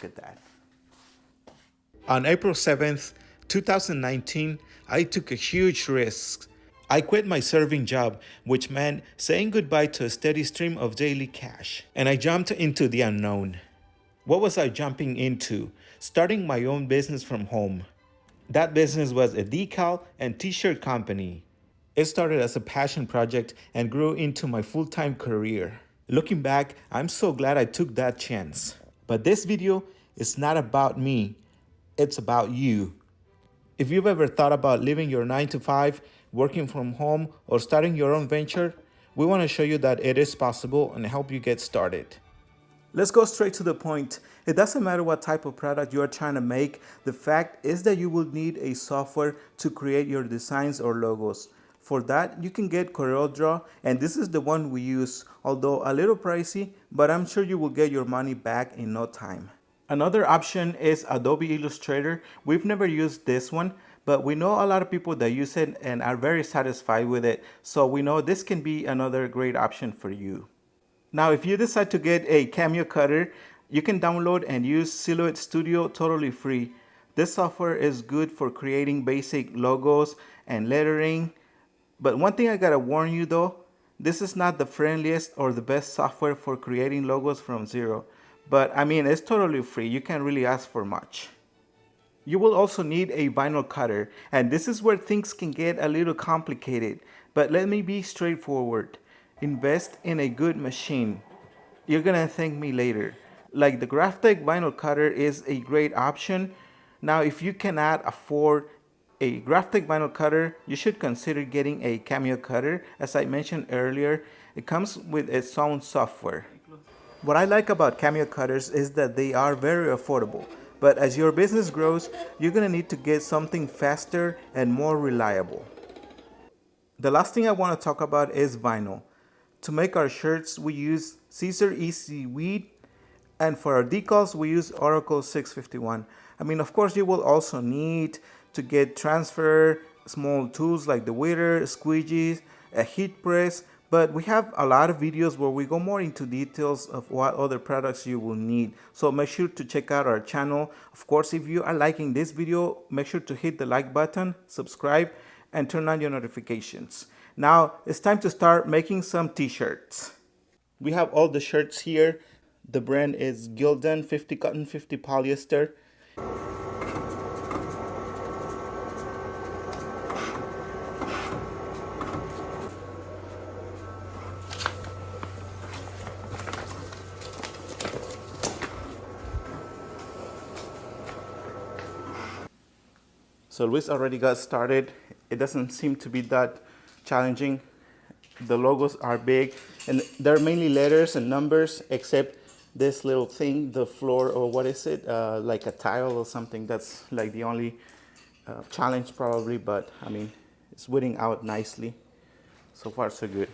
look at that. On April 7th, 2019, I took a huge risk. I quit my serving job, which meant saying goodbye to a steady stream of daily cash, and I jumped into the unknown. What was I jumping into? Starting my own business from home. That business was a decal and t-shirt company. It started as a passion project and grew into my full-time career. Looking back, I'm so glad I took that chance. But this video is not about me, it's about you. If you've ever thought about leaving your 9 to 5, working from home, or starting your own venture, we want to show you that it is possible and help you get started. Let's go straight to the point. It doesn't matter what type of product you are trying to make. The fact is that you will need a software to create your designs or logos. For that, you can get CorelDRAW, and this is the one we use, although a little pricey, but I'm sure you will get your money back in no time. Another option is Adobe Illustrator. We've never used this one, but we know a lot of people that use it and are very satisfied with it. So we know this can be another great option for you. Now, if you decide to get a Cameo Cutter, you can download and use Silhouette Studio totally free. This software is good for creating basic logos and lettering. But one thing I gotta warn you though, this is not the friendliest or the best software for creating logos from zero. But I mean, it's totally free. You can't really ask for much. You will also need a vinyl cutter, and this is where things can get a little complicated. But let me be straightforward. Invest in a good machine. You're gonna thank me later. Like the Graphtec vinyl cutter is a great option. Now, if you cannot afford a Graphtec vinyl cutter, you should consider getting a Cameo cutter. As I mentioned earlier, it comes with its own software. What I like about Cameo cutters is that they are very affordable. But as your business grows, you're gonna need to get something faster and more reliable. The last thing I want to talk about is vinyl. To make our shirts, we use Caesar Easy Weed, and for our decals, we use Oracle 651. I mean, of course, you will also need to get transfer, small tools like the weeder, squeegees, a heat press, but we have a lot of videos where we go more into details of what other products you will need. So make sure to check out our channel. Of course, if you are liking this video, make sure to hit the like button, subscribe, and turn on your notifications. Now it's time to start making some t-shirts. We have all the shirts here. The brand is Gildan 50 cotton, 50 polyester. So Luis already got started. It doesn't seem to be that challenging. The logos are big and they're mainly letters and numbers, except this little thing, the floor, or what is it? Like a tile or something. That's like the only challenge probably, but I mean, it's weeding out nicely. So far so good.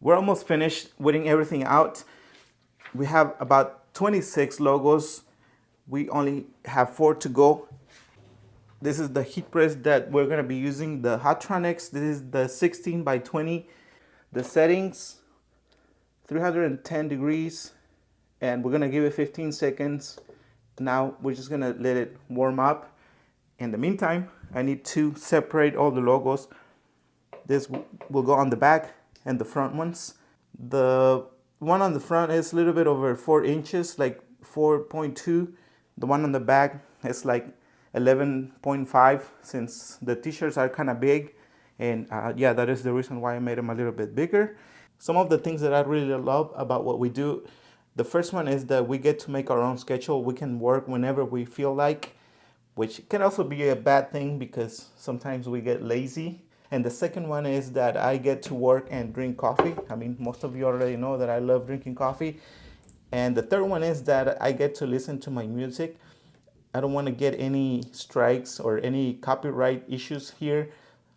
We're almost finished weeding everything out. We have about 26 logos. We only have 4 to go. This is the heat press that we're gonna be using, the Hotronics. This is the 16 by 20. The settings, 310 degrees, and we're gonna give it 15 seconds. Now we're just gonna let it warm up. In the meantime, I need to separate all the logos. This will go on the back and the front ones. The one on the front is a little bit over 4 inches, like 4.2. The one on the back is like 11.5, since the t-shirts are kind of big And yeah, that is the reason why I made them a little bit bigger. Some of the things that I really love about what we do, the first one is that we get to make our own schedule. We can work whenever we feel like, which can also be a bad thing because sometimes we get lazy. And the second one is that I get to work and drink coffee. I mean, most of you already know that I love drinking coffee. And the third one is that I get to listen to my music. I don't want to get any strikes or any copyright issues here.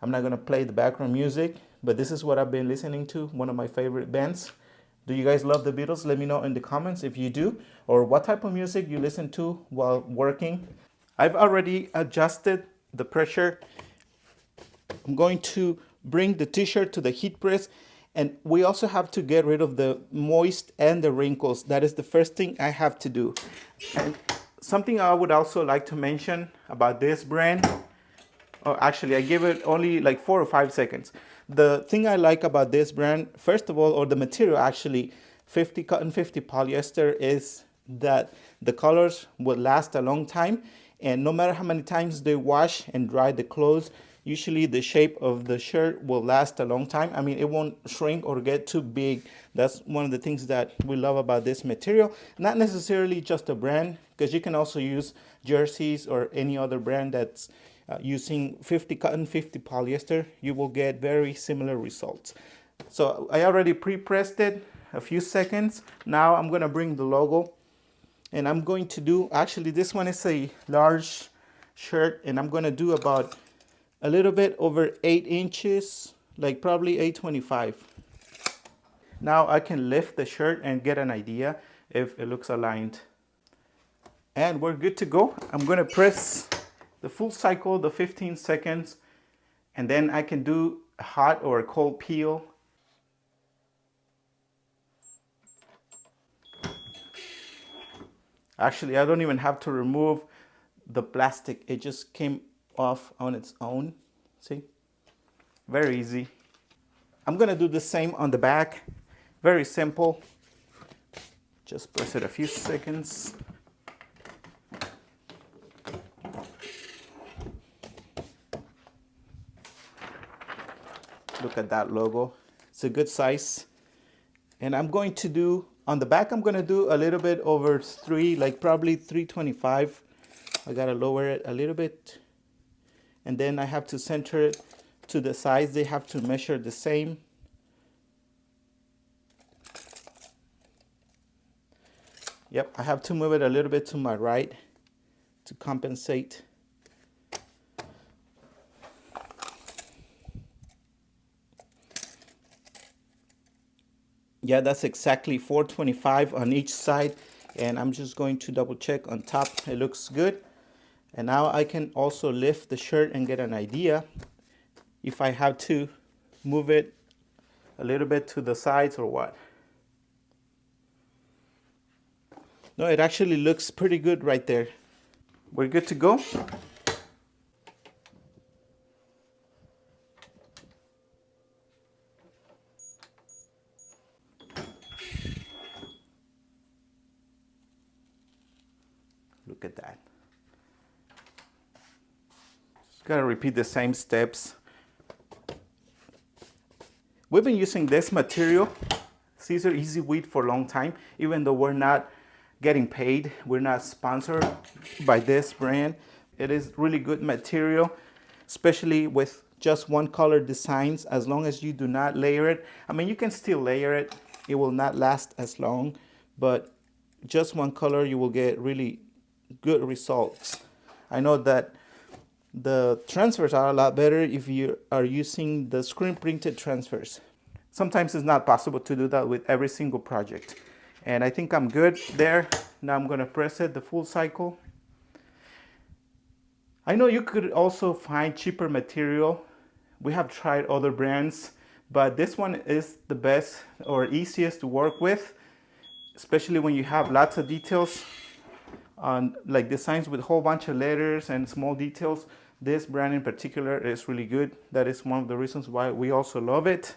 I'm not going to play the background music, but this is what I've been listening to, one of my favorite bands. Do you guys love the Beatles? Let me know in the comments if you do, or what type of music you listen to while working. I've already adjusted the pressure. I'm going to bring the t-shirt to the heat press, and we also have to get rid of the moist and the wrinkles. That is the first thing I have to do. And something I would also like to mention about this brand, oh, actually I give it only like 4 or 5 seconds. The thing I like about this brand, first of all, or the material actually, 50 cotton, 50 polyester, is that the colors will last a long time, and no matter how many times they wash and dry the clothes, usually the shape of the shirt will last a long time. I mean, it won't shrink or get too big. That's one of the things that we love about this material. Not necessarily just a brand, because you can also use jerseys or any other brand that's using 50 cotton, 50 polyester. You will get very similar results. So I already pre-pressed it a few seconds. Now I'm going to bring the logo, and I'm going to do, actually this one is a large shirt, and I'm going to do about a little bit over 8 inches, like probably 8.25. Now I can lift the shirt and get an idea if it looks aligned. And we're good to go. I'm going to press the full cycle, the 15 seconds, and then I can do a hot or a cold peel. Actually, I don't even have to remove the plastic. It just came off on its own. See? Very easy. I'm gonna do the same on the back. Very simple. Just press it a few seconds. Look at that logo. It's a good size. And I'm going to do, on the back, I'm gonna do a little bit over 3, like probably 325. I gotta lower it a little bit. And then I have to center it to the sides. They have to measure the same. Yep, I have to move it a little bit to my right to compensate. Yeah, that's exactly 425 on each side. And I'm just going to double check on top. It looks good. And now I can also lift the shirt and get an idea if I have to move it a little bit to the sides or what. No, it actually looks pretty good right there. We're good to go. Look at that. Just gotta repeat the same steps. We've been using this material, Caesar Easy Wheat, for a long time, even though we're not getting paid. We're not sponsored by this brand. It is really good material, especially with just one color designs, as long as you do not layer it. I mean, you can still layer it. It will not last as long, but just one color, you will get really good results. I know that the transfers are a lot better if you are using the screen printed transfers. Sometimes it's not possible to do that with every single project. And I think I'm good there. Now I'm gonna press it the full cycle. I know you could also find cheaper material. We have tried other brands, but this one is the best or easiest to work with, especially when you have lots of details on like designs with a whole bunch of letters and small details. This brand in particular is really good. That is one of the reasons why we also love it.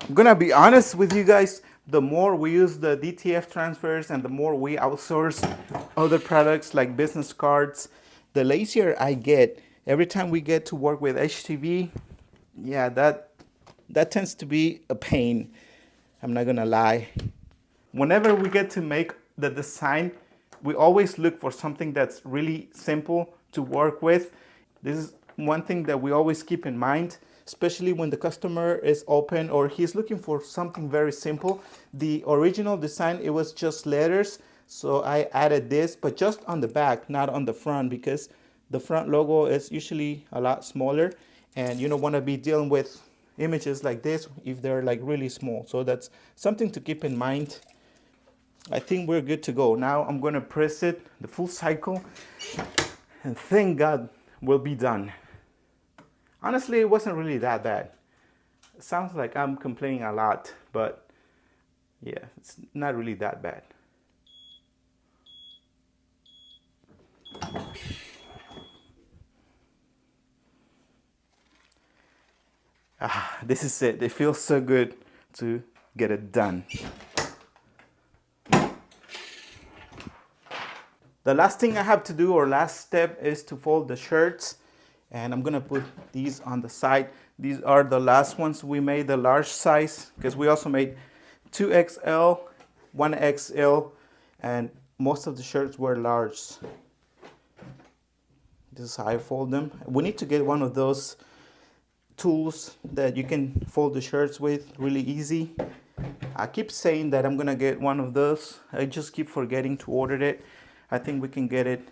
I'm gonna be honest with you guys, the more we use the DTF transfers and the more we outsource other products like business cards, the lazier I get. Every time we get to work with HTV, yeah, that tends to be a pain. I'm not gonna lie. Whenever we get to make the design, we always look for something that's really simple to work with. This is one thing that we always keep in mind, especially when the customer is open or he's looking for something very simple. The original design, it was just letters, so I added this, but just on the back, not on the front, because the front logo is usually a lot smaller, and you don't want to be dealing with images like this if they're like really small. So that's something to keep in mind. I think we're good to go. Now I'm going to press it the full cycle, and thank God we'll be done. Honestly, it wasn't really that bad. It sounds like I'm complaining a lot, but yeah, it's not really that bad. This is it. It feels so good to get it done. The last thing I have to do, or last step, is to fold the shirts. And I'm gonna put these on the side. These are the last ones we made, the large size, because we also made 2XL, 1XL, and most of the shirts were large. This is how I fold them. We need to get one of those tools that you can fold the shirts with really easy. I keep saying that I'm gonna get one of those. I just keep forgetting to order it. I think we can get it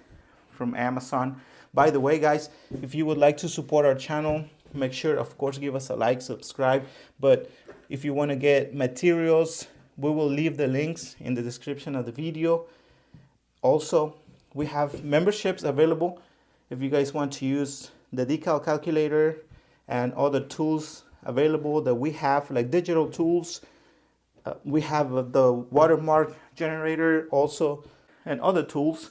from Amazon. By the way, guys, if you would like to support our channel, make sure, of course, give us a like, subscribe. But if you want to get materials, we will leave the links in the description of the video. Also, we have memberships available if you guys want to use the decal calculator and other tools available that we have, like digital tools. We have the watermark generator also, and other tools.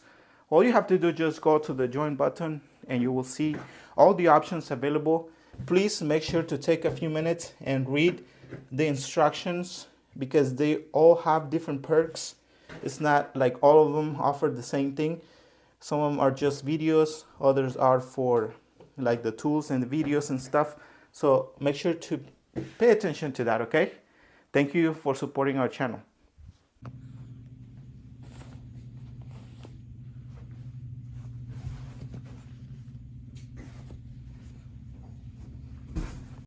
All you have to do is just go to the join button and you will see all the options available. Please make sure to take a few minutes and read the instructions, because they all have different perks. It's not like all of them offer the same thing. Some of them are just videos, others are for like the tools and the videos and stuff. So make sure to pay attention to that, okay? Thank you for supporting our channel.